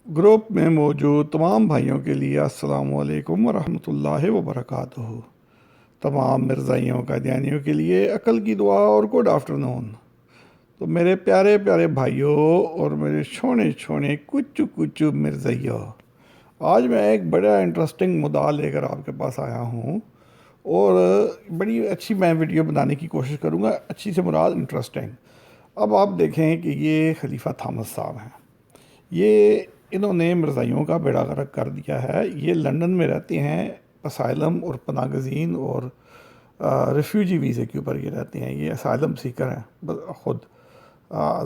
Group में मौजूद तमाम भाइयों के लिए अस्सलाम वालेकुम वरहमतुल्लाहि वबरकातुहू। तमाम मिर्ज़ाइयों कादियानियों के लिए अकल की दुआ और गुड आफ्टरनून। तो मेरे प्यारे प्यारे भाइयों और मेरे छोने छोने कुचू कुचू मिर्ज़ाइयों, आज मैं एक बड़ा इंटरेस्टिंग मुद्दा लेकर आपके पास आया हूँ और बड़ी अच्छी मैं वीडियो बनाने की कोशिश करूँगा। अच्छी से मुराद इंटरेस्टिंग। अब आप देखें कि ये खलीफा थामस साहब हैं। ये इन्होंने मिर्ज़ाइयों का बेड़ा गर्क कर दिया है। ये लंदन में रहते हैं, असाइलम और पनागज़ीन और रिफ्यूजी वीज़े के ऊपर ये रहते हैं। ये असाइलम सीकर हैं ख़ुद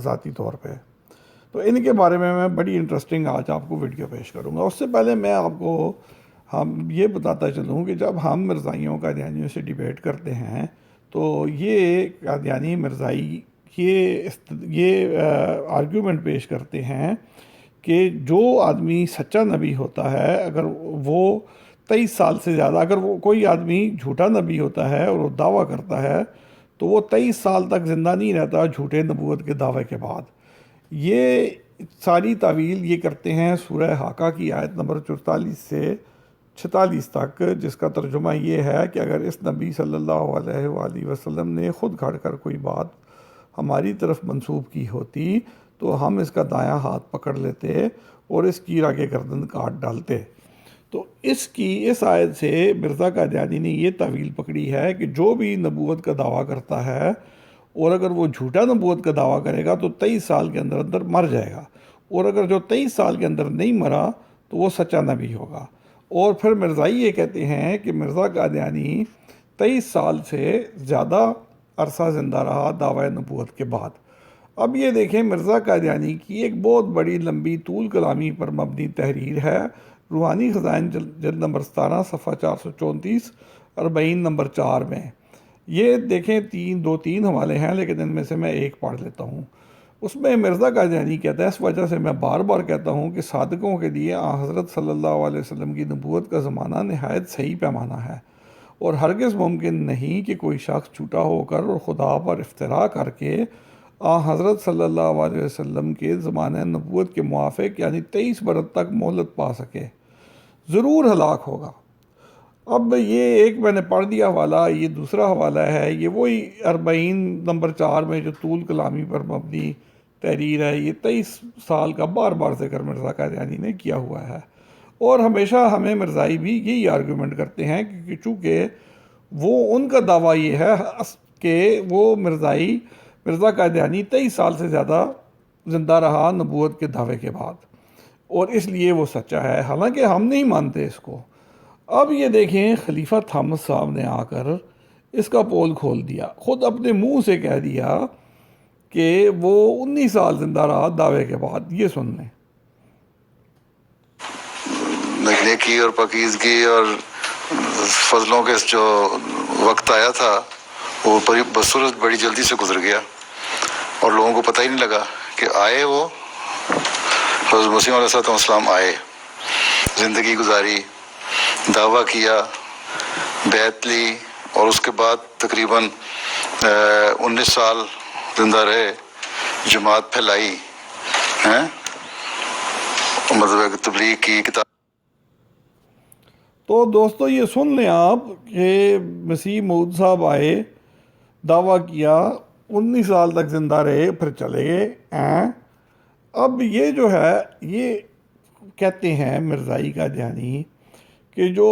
ज़ाती तौर पे। तो इनके बारे में मैं बड़ी इंटरेस्टिंग आज आपको वीडियो पेश करूँगा। उससे पहले मैं आपको हम ये बताता चलूँ कि जब हम मिर्ज़ाइयों कादियानियों से डिबेट करते हैं तो ये कादियानी मिर्ज़ाई ये आर्ग्यूमेंट पेश करते हैं कि जो आदमी सच्चा नबी होता है, अगर वो 23 साल से ज़्यादा, अगर वो कोई आदमी झूठा नबी होता है और वो दावा करता है तो वो 23 साल तक ज़िंदा नहीं रहता झूठे नबूवत के दावे के बाद। ये सारी तावील ये करते हैं सूरह हाका की आयत नंबर 44 से 46 तक, जिसका तर्जुमा ये है कि अगर इस नबी सल्लल्लाहु अलैहि वसल्लम ने ख़ुद खड़ कर कोई बात हमारी तरफ मंसूब की होती तो हम इसका दायां हाथ पकड़ लेते और इसकी आगे गर्दन काट डालते। तो इस आयत से मिर्ज़ा कादियानी ने ये तावील पकड़ी है कि जो भी नबूवत का दावा करता है और अगर वो झूठा नबूवत का दावा करेगा तो 23 साल के अंदर अंदर मर जाएगा, और अगर जो 23 साल के अंदर नहीं मरा तो वो सच्चा नबी होगा। और फिर मिर्ज़ाई ये कहते हैं कि मिर्ज़ा कादियानी 23 साल से ज़्यादा अरसा ज़िंदा रहा दावा नबूवत के बाद। अब ये देखें, मिर्ज़ा कादियानी की एक बहुत बड़ी लंबी तूल कलामी पर मबनी तहरीर है, रूहानी ख़ज़ाइन जल्द नंबर 17 सफ़ा 434 40 नंबर 4 में। ये देखें, दो तीन हवाले हैं, लेकिन इनमें से मैं एक पढ़ लेता हूँ। उसमें मिर्ज़ा कादियानी कहता है, इस वजह से मैं बार बार कहता हूँ कि सादिकों के लिए हज़रत सल्लल्लाहु अलैहि वसल्लम की नबूवत का ज़माना नहायत सही पैमाना है, और हरगिज़ मुमकिन नहीं कि कोई शख्स झूठा होकर और खुदा पर इफ्तरा करके हज़रत सल्लल्लाहु अलैहि वसल्लम के ज़माने नबूवत के मुआफ़िक यानी 23 बरस तक मोहलत पा सके, ज़रूर हलाक होगा। अब ये एक मैंने पढ़ दिया हवाला, ये दूसरा हवाला है, ये वही 40 नंबर 4 में जो तूल कलामी पर मबनी तहरीर है। ये 23 साल का बार बार जिक्र मिर्ज़ा कादियानी ने किया हुआ है, और हमेशा हमें मिर्ज़ाई भी यही आर्गूमेंट करते हैं कि चूँकि वो उनका दावा ये है कि वो मिर्ज़ा कादियानी 23 साल से ज़्यादा ज़िंदा रहा नबूवत के दावे के बाद, और इसलिए वो सच्चा है, हालांकि हम नहीं मानते इसको। अब ये देखें, खलीफा थामस साहब ने आकर इसका पोल खोल दिया, ख़ुद अपने मुंह से कह दिया कि वो 19 साल ज़िंदा रहा दावे के बाद। ये सुन लें। नेकी और पाकीज़गी और फजलों के जो वक्त आया था वो बसूरत बड़ी जल्दी से गुजर गया और लोगों को पता ही नहीं लगा कि आए वो हज़रत मसीह अलैहिस्सलाम आए, ज़िंदगी गुजारी, दावा किया, बैत ली, और उसके बाद तकरीबन 19 साल ज़िंदा रहे, जमात फैलाई हैं, मतलब तबलीग की किताब। तो दोस्तों ये सुन लें आप कि मसीह मऊद साहब आए, दावा किया, 19 साल तक ज़िंदा रहे, फिर चले गए। अब ये जो है, ये कहते हैं मिर्ज़ाई कादियानी कि जो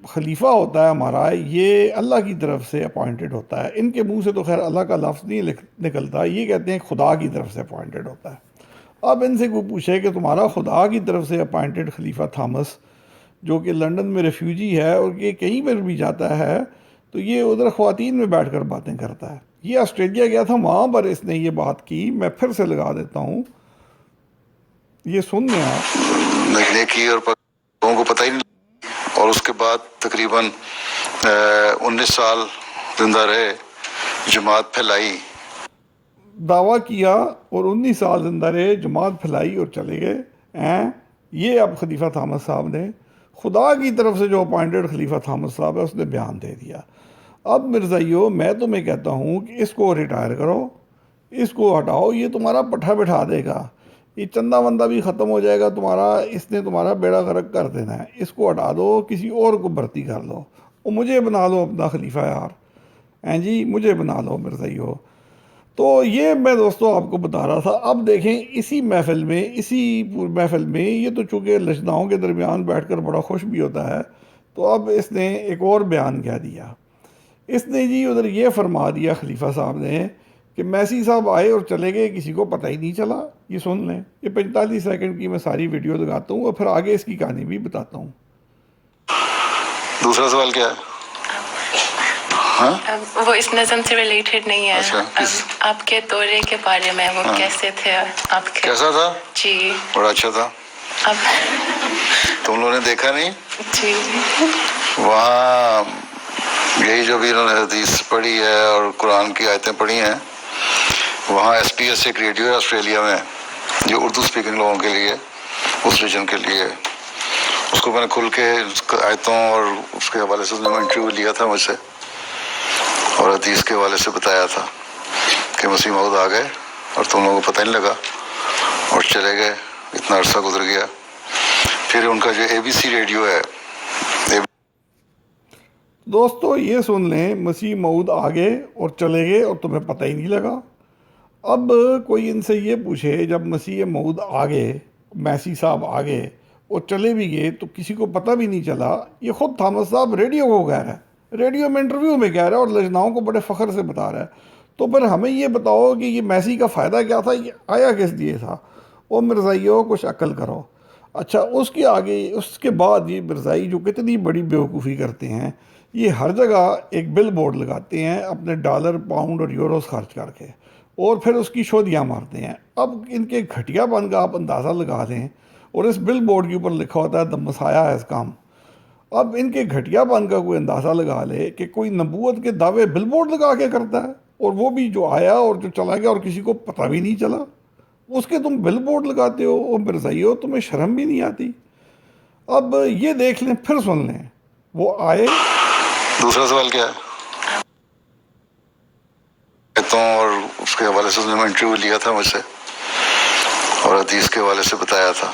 खलीफा होता है हमारा, ये अल्लाह की तरफ से अपॉइंटेड होता है। इनके मुंह से तो खैर अल्लाह का लफ्ज़ नहीं निकलता, ये कहते हैं खुदा की तरफ से अपॉइंटेड होता है। अब इनसे कोई पूछे कि तुम्हारा खुदा की तरफ से अपॉइंटेड खलीफा थामस, जो कि लंदन में रेफ्यूजी है और ये कहीं पर भी जाता है तो ये उधर ख़वातीन में बैठकर बातें करता है। ये ऑस्ट्रेलिया गया था, वहाँ पर इसने ये बात की। मैं फिर से लगा देता हूँ, ये सुन लें आप। नेकी और लोगों को पता ही नहीं, और उसके बाद तकरीबन 19 साल ज़िंदा रहे, जमात फैलाई, दावा किया और 19 साल ज़िंदा रहे, जमात फैलाई और चले गए। ये अब खलीफा थामस साहब ने, खुदा की तरफ से जो अपॉइंटेड खलीफा थामस साहब है, उसने बयान दे दिया। अब मिर्ज़ाइयों, मैं तुम्हें कहता हूँ कि इसको रिटायर करो, इसको हटाओ, ये तुम्हारा पट्ठा बिठा देगा। یہ چندہ وندہ بھی ختم ہو جائے گا تمہارا، اس نے تمہارا بیڑا غرق کر دینا ہے، اس کو ہٹا دو، کسی اور کو بھرتی کر لو، اور مجھے بنا لو اپنا خلیفہ یار، ہیں جی مجھے بنا لو مرزائیو۔ تو یہ میں دوستوں آپ کو بتا رہا تھا۔ اب دیکھیں اسی محفل میں، اسی محفل میں، یہ تو چونکہ لجناؤں کے درمیان بیٹھ کر بڑا خوش بھی ہوتا ہے، تو اب اس نے ایک اور بیان کیا دیا۔ اس نے جی ادھر یہ فرما دیا خلیفہ صاحب نے کہ میسی صاحب آئے اور چلے گئے، کسی کو پتہ ہی نہیں چلا۔ یہ سن لیں، یہ 45 سیکنڈ کی میں ساری ویڈیو لگاتا ہوں اور پھر آگے اس کی کہانی بھی بتاتا ہوں۔ دوسرا سوال کیا ہے؟ ہاں وہ اس نظم سے ریلیٹڈ نہیں ہے، اچھا، آپ کے دورے کے بارے میں، وہ کیسے تھے آپ کے؟ کیسا تھا؟ جی بڑا اچھا تھا۔ اب تم لوگوں نے دیکھا نہیں؟ جی وہاں یہی جو بھی انہوں نے حدیث پڑھی ہے اور قرآن کی آیتیں پڑھی ہیں، وہاں ایس پی ایس ایک ریڈیو ہے آسٹریلیا میں جو اردو اسپیکنگ لوگوں کے لیے، اس ریجن کے لیے، اس کو میں نے کھل کے آیتوں اور اس کے حوالے سے انٹرویو لیا تھا مجھ سے، اور حدیث کے حوالے سے بتایا تھا کہ مسیح موعود آ گئے اور تم لوگوں کو پتہ نہیں لگا اور چلے گئے، اتنا عرصہ گزر گیا۔ پھر ان کا جو اے بی سی ریڈیو ہے، دوستو یہ سن لیں، مسیح موعود آگے اور چلے گئے اور تمہیں پتہ ہی نہیں لگا۔ اب کوئی ان سے یہ پوچھے جب مسیح موعود آگے، میسی صاحب آگے اور چلے بھی گئے تو کسی کو پتہ بھی نہیں چلا، یہ خود تھامس صاحب ریڈیو کو کہہ رہا ہے، ریڈیو میں انٹرویو میں کہہ رہا ہے اور لجناؤں کو بڑے فخر سے بتا رہا ہے، تو پھر ہمیں یہ بتاؤ کہ یہ میسی کا فائدہ کیا تھا، یہ آیا کس لیے تھا؟ او مرزائیو کچھ عقل کرو۔ اچھا اس کے آگے، اس کے بعد یہ مرزائی جو کتنی بڑی بیوقوفی کرتے ہیں، یہ ہر جگہ ایک بل بورڈ لگاتے ہیں اپنے ڈالر، پاؤنڈ اور یوروز خرچ کر کے، اور پھر اس کی شودیاں مارتے ہیں۔ اب ان کے گھٹیا پن کا آپ اندازہ لگا دیں، اور اس بل بورڈ کے اوپر لکھا ہوتا ہے دا مسیح ہیز کم۔ اب ان کے گھٹیا پن کا کوئی اندازہ لگا لے کہ کوئی نبوت کے دعوے بل بورڈ لگا کے کرتا ہے، اور وہ بھی جو آیا اور جو چلا گیا اور کسی کو پتہ بھی نہیں چلا، اس کے تم بل بورڈ لگاتے ہو، اور مرزائیو تمہیں شرم بھی نہیں آتی؟ اب یہ دیکھ لیں، پھر سن لیں، وہ آئے۔ دوسرا سوال کیا ہے؟ آیتوں اور اس کے حوالے سے انٹرویو لیا تھا مجھ سے، اور حدیث کے حوالے سے بتایا تھا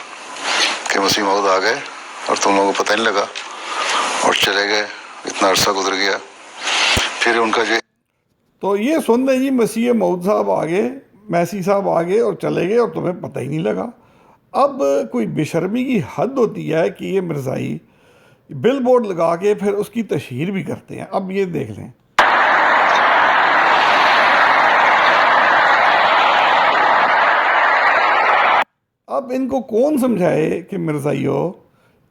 کہ مسیح موعود آ گئے اور تم لوگوں کو پتہ نہیں لگا اور چلے گئے، اتنا عرصہ گزر گیا۔ پھر ان کا جو تو یہ سن لیں جی، مسیح موعود صاحب آگے، میسی صاحب آگے اور چلے گئے اور تمہیں پتہ ہی نہیں لگا۔ اب کوئی بے شرمی کی حد ہوتی ہے کہ یہ مرزائی بل بورڈ لگا کے پھر اس کی تشہیر بھی کرتے ہیں۔ اب یہ دیکھ لیں، اب ان کو کون سمجھائے کہ مرزائیو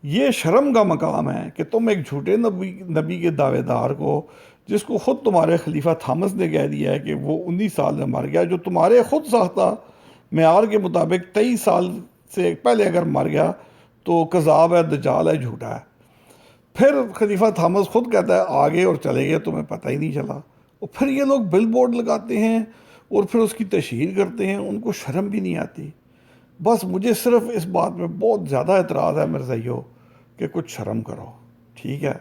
یہ شرم کا مقام ہے کہ تم ایک جھوٹے نبی کے دعوے دار کو، جس کو خود تمہارے خلیفہ تھامس نے کہہ دیا ہے کہ وہ 19 سال میں مر گیا، جو تمہارے خود ساختہ معیار کے مطابق 23 سال سے پہلے اگر مر گیا تو کذاب ہے، دجال ہے، جھوٹا ہے۔ پھر خلیفہ تھامس خود کہتا ہے آگے اور چلے گئے، تمہیں پتہ ہی نہیں چلا، اور پھر یہ لوگ بل بورڈ لگاتے ہیں اور پھر اس کی تشہیر کرتے ہیں، ان کو شرم بھی نہیں آتی۔ بس مجھے صرف اس بات میں بہت زیادہ اعتراض ہے مرزائیو کہ کچھ شرم کرو، ٹھیک ہے،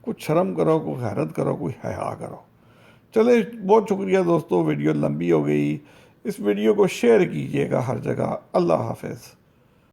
کچھ شرم کرو، کوئی غیرت کرو، کوئی حیا کرو۔ چلے بہت شکریہ دوستو، ویڈیو لمبی ہو گئی، اس ویڈیو کو شیئر کیجیے گا ہر جگہ۔ اللہ حافظ۔